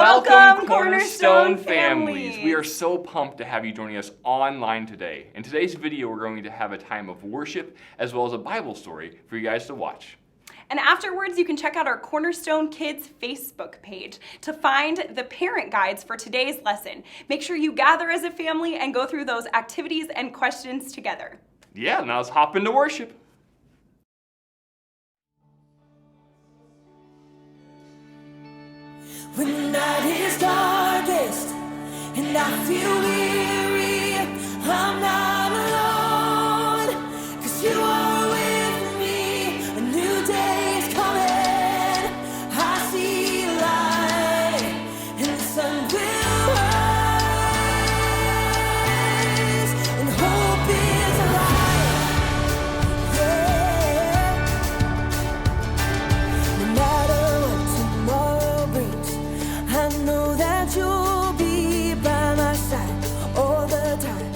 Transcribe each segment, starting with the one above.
Welcome, Cornerstone families. We are so pumped to have you joining us online today. In today's video, we're going to have a time of worship as well as a Bible story for you guys to watch. And afterwards, you can check out our Cornerstone Kids Facebook page to find the parent guides for today's lesson. Make sure you gather as a family and go through those activities and questions together. Yeah, now let's hop into worship. When the night is darkest and I feel weary, I'm not alone, 'cause you are with me. A new day is coming, I see light, and the sun will rise, and hope is alive, yeah. No matter what tomorrow brings, I know that you'll be by my side all the time.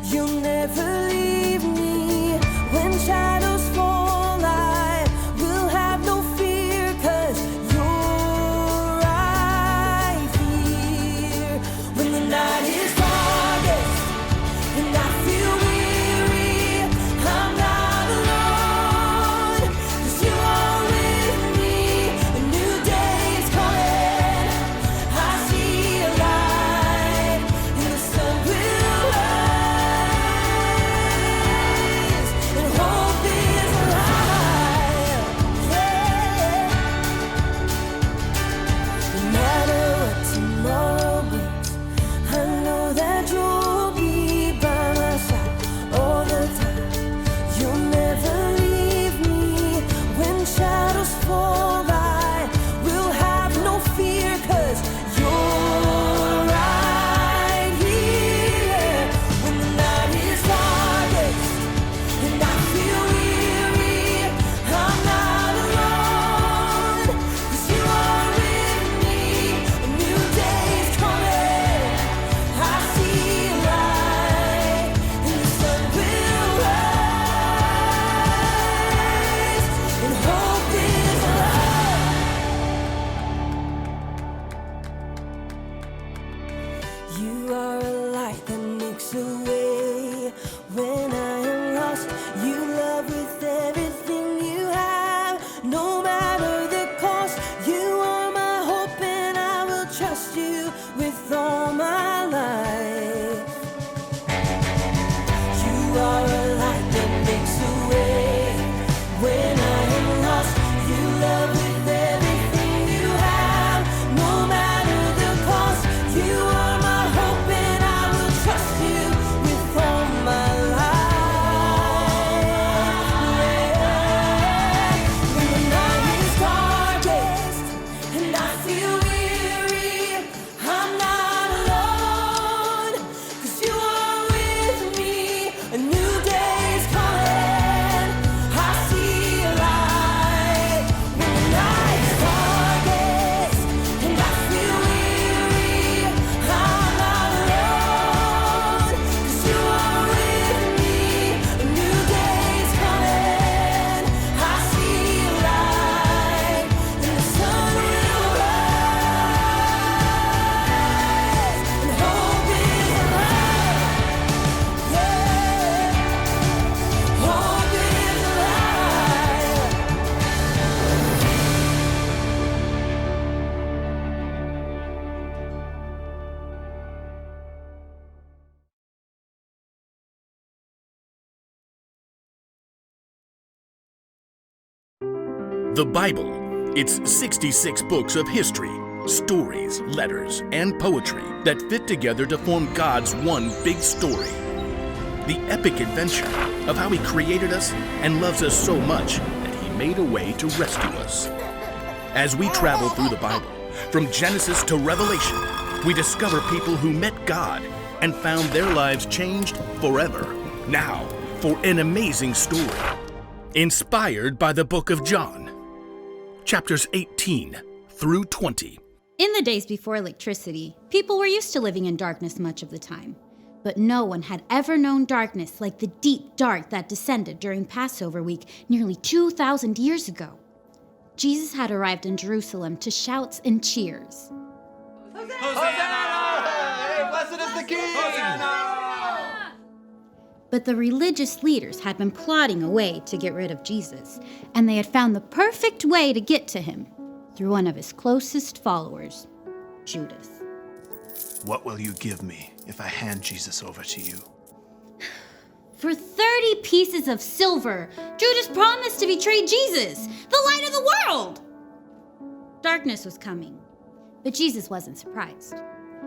You'll never leave me. When shadows fall, I will have no fear, 'cause you're right here. When the night is darkest and I feel weary, I'm not alone, 'cause you are with me. A new day is coming, I see a light, and the sun will rise, and hope is alive, yeah. No matter what tomorrow brings, I know that you'll be by my side all the time. You'll never leave me. When shadows fall, I will have no fear, 'cause you're right here. When the night is darkest and I feel weary, I'm not alone, 'cause you are with me. A new day is coming, I see light, and the sun will rise, and hope is alive. You are a light that makes a way when I am lost. You love with everything you have, no matter the cost. You are my hope, and I will trust you with all my life. You are a light that makes a way when I am lost. You love with everything you have, no matter the cost. You are my hope, and I will trust you with all my life, yeah. When the night is darkest and I feel weary, I'm not alone, 'cause you are with me. A new day is coming, I see a light. When the night is darkest and I feel weary, I'm not alone, 'cause you are with me. A new day is coming, I see a light, and the sun will rise, and hope is alive, yeah. Hope is alive. The Bible. It's 66 books of history, stories, letters, and poetry that fit together to form God's one big story. The epic adventure of how He created us and loves us so much that He made a way to rescue us. As we travel through the Bible, from Genesis to Revelation, we discover people who met God and found their lives changed forever. Now, for an amazing story, inspired by the book of John. Chapters 18 through 20. In the days before electricity, people were used to living in darkness much of the time. But no one had ever known darkness like the deep dark that descended during Passover week nearly 2,000 years ago. Jesus had arrived in Jerusalem to shouts and cheers. Blessed is the King! But the religious leaders had been plotting a way to get rid of Jesus, and they had found the perfect way to get to him through one of his closest followers, Judas. What will you give me if I hand Jesus over to you? For 30 pieces of silver, Judas promised to betray Jesus, the light of the world. Darkness was coming, but Jesus wasn't surprised.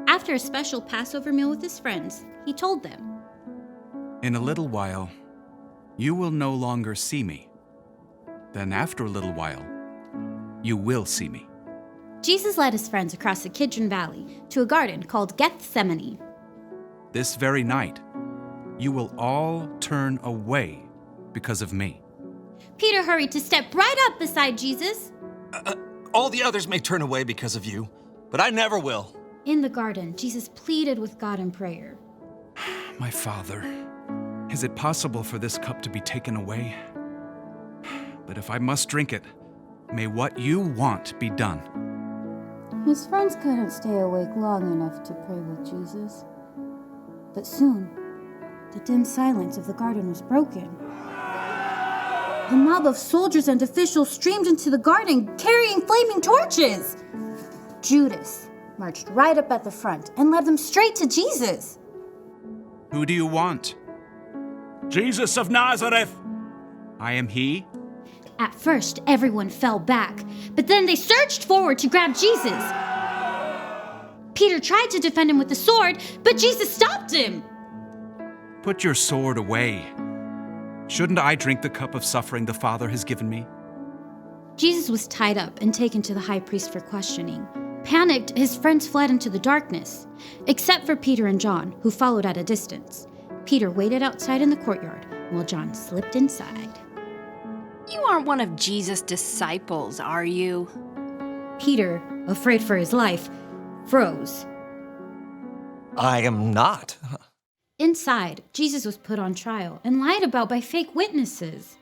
After a special Passover meal with his friends, he told them, "In a little while, you will no longer see me. Then after a little while, you will see me." Jesus led his friends across the Kidron Valley to a garden called Gethsemane. "This very night, you will all turn away because of me." Peter hurried to step right up beside Jesus. All the others may turn away because of you, but I never will. In the garden, Jesus pleaded with God in prayer. "My Father, is it possible for this cup to be taken away? But if I must drink it, may what you want be done." His friends couldn't stay awake long enough to pray with Jesus. But soon, the dim silence of the garden was broken. The mob of soldiers and officials streamed into the garden, carrying flaming torches. Judas marched right up at the front and led them straight to Jesus. "Who do you want?" Jesus of Nazareth! "I am he." At first, everyone fell back, but then they surged forward to grab Jesus. Peter tried to defend him with the sword, but Jesus stopped him. "Put your sword away. Shouldn't I drink the cup of suffering the Father has given me?" Jesus was tied up and taken to the high priest for questioning. Panicked, his friends fled into the darkness, except for Peter and John, who followed at a distance. Peter waited outside in the courtyard while John slipped inside. You aren't one of Jesus' disciples, are you? Peter, afraid for his life, froze. I am not. Inside, Jesus was put on trial and lied about by fake witnesses.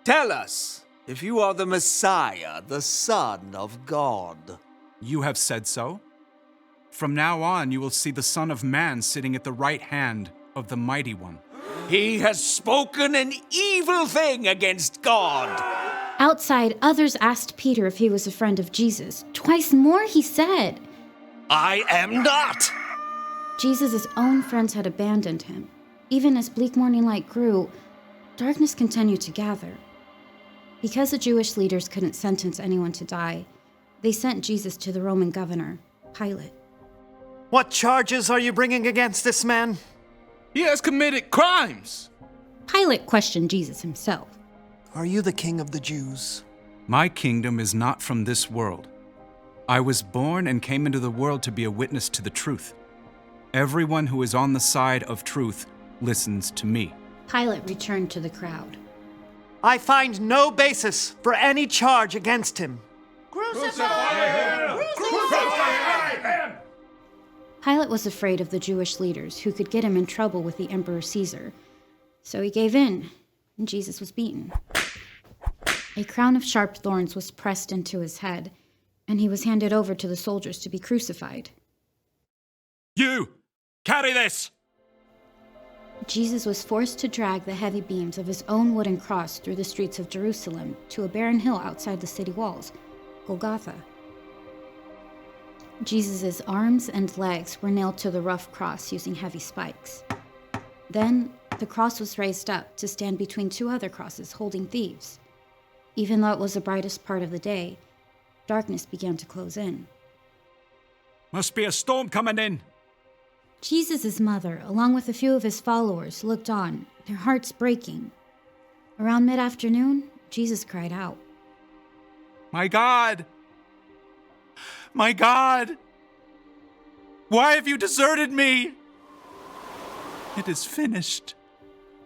Tell us if you are the Messiah, the Son of God. "You have said so. From now on, you will see the Son of Man sitting at the right hand of the Mighty One." He has spoken an evil thing against God. Outside, others asked Peter if he was a friend of Jesus. Twice more he said. I am not. Jesus' own friends had abandoned him. Even as bleak morning light grew, darkness continued to gather. Because the Jewish leaders couldn't sentence anyone to die, they sent Jesus to the Roman governor, Pilate. What charges are you bringing against this man? He has committed crimes. Pilate questioned Jesus himself. Are you the king of the Jews? "My kingdom is not from this world. I was born and came into the world to be a witness to the truth. Everyone who is on the side of truth listens to me." Pilate returned to the crowd. I find no basis for any charge against him. Pilate was afraid of the Jewish leaders who could get him in trouble with the Emperor Caesar. So he gave in, and Jesus was beaten. A crown of sharp thorns was pressed into his head, and he was handed over to the soldiers to be crucified. You! Carry this! Jesus was forced to drag the heavy beams of his own wooden cross through the streets of Jerusalem to a barren hill outside the city walls, Golgotha. Jesus' arms and legs were nailed to the rough cross using heavy spikes. Then, the cross was raised up to stand between two other crosses holding thieves. Even though it was the brightest part of the day, darkness began to close in. Must be a storm coming in. Jesus' mother, along with a few of his followers, looked on, their hearts breaking. Around mid-afternoon, Jesus cried out, "My God! My God! Why have you deserted me? It is finished."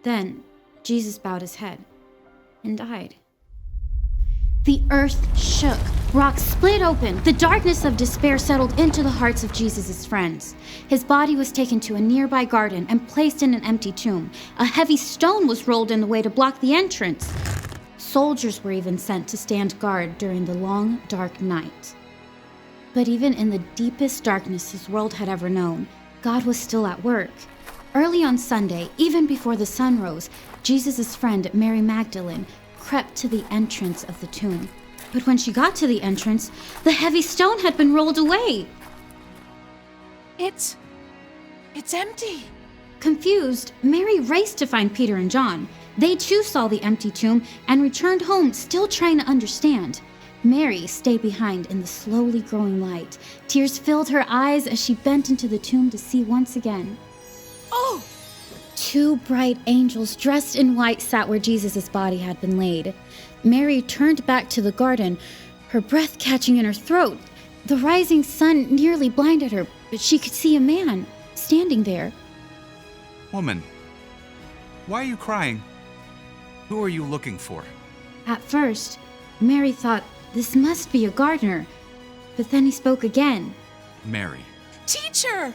Then, Jesus bowed his head and died. The earth shook. Rocks split open. The darkness of despair settled into the hearts of Jesus' friends. His body was taken to a nearby garden and placed in an empty tomb. A heavy stone was rolled in the way to block the entrance. Soldiers were even sent to stand guard during the long, dark night. But even in the deepest darkness his world had ever known, God was still at work. Early on Sunday, even before the sun rose, Jesus' friend Mary Magdalene crept to the entrance of the tomb. But when she got to the entrance, the heavy stone had been rolled away. It's empty. Confused, Mary raced to find Peter and John. They too saw the empty tomb and returned home, still trying to understand. Mary stayed behind in the slowly growing light. Tears filled her eyes as she bent into the tomb to see once again. Oh! 2 bright angels dressed in white sat where Jesus' body had been laid. Mary turned back to the garden, her breath catching in her throat. The rising sun nearly blinded her, but she could see a man standing there. Woman, why are you crying? Who are you looking for? At first, Mary thought this must be a gardener, but then he spoke again. Mary. Teacher!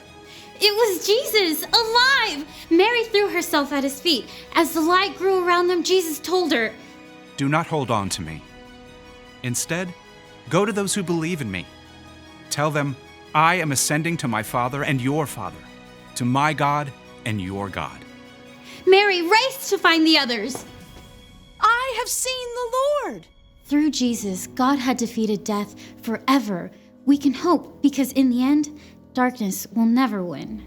It was Jesus, alive! Mary threw herself at his feet. As the light grew around them, Jesus told her, Do not hold on to me. Instead, go to those who believe in me. Tell them, I am ascending to my Father and your Father, to my God and your God. Mary raced to find the others. I have seen the Lord! Through Jesus, God had defeated death forever. We can hope because in the end, darkness will never win.